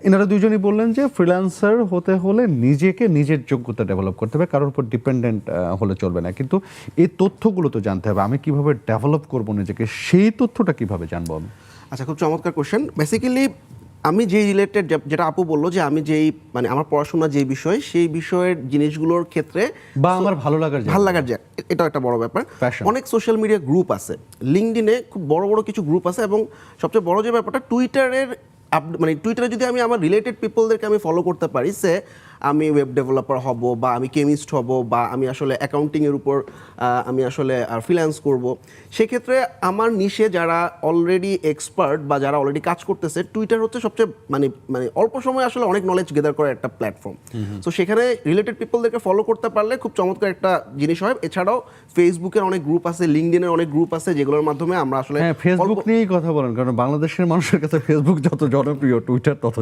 এনারা দুজনই বললেন যে ফ্রিল্যান্সার হতে হলে নিজেকে নিজের যোগ্যতা ডেভেলপ করতে হবে, কারোর উপর ডিপেন্ডেন্ট হলে চলবে না। কিন্তু এই তথ্যগুলো তো জানতে হবে, আমি কিভাবে ডেভেলপ করব নিজেকে, সেই তথ্যটা কিভাবে জানবো আমি? আচ্ছা, খুব চমৎকার কোশ্চেন। বেসিক্যালি আমি যেই রিলেটেড, যেটা আপু বললো যে আমি যেই মানে আমার পড়াশোনা যেই বিষয়, সেই বিষয়ের জিনিসগুলোর ক্ষেত্রে বা আমার ভালো লাগার যায়, এটাও একটা বড় ব্যাপার। Passion. অনেক সোশ্যাল মিডিয়া গ্রুপ আছে, লিঙ্কডইনে খুব বড় বড় কিছু গ্রুপ আছে, এবং সবচেয়ে বড় যে ব্যাপারটা টুইটারের মানে টুইটারে যদি আমি আমার রিলেটেড পিপলদেরকে আমি ফলো করতে পারি, সে আমি ওয়েব ডেভেলপার হব, বা আমি কেমিস্ট হব, বা আমি আসলে অ্যাকাউন্টিংয়ের উপর আমি আসলে ফ্রিল্যান্স করব, সেক্ষেত্রে আমার নিশে যারা অলরেডি এক্সপার্ট বা যারা অলরেডি কাজ করতেছে, টুইটার হচ্ছে সবচেয়ে মানে মানে অল্প সময় আসলে অনেক নলেজ গেদার করার একটা প্ল্যাটফর্ম। সো সেখানে রিলেটেড পিপলদেরকে ফলো করতে পারলে খুব চমৎকার একটা জিনিস হয়। এছাড়াও ফেসবুকের অনেক গ্রুপ আছে, লিঙ্কডইনের অনেক গ্রুপ আছে, যেগুলোর মাধ্যমে আমরা আসলে ফেসবুক নিয়েই কথা বলেন, কারণ বাংলাদেশের মানুষের কাছে ফেসবুক যত জনপ্রিয়, টুইটার তত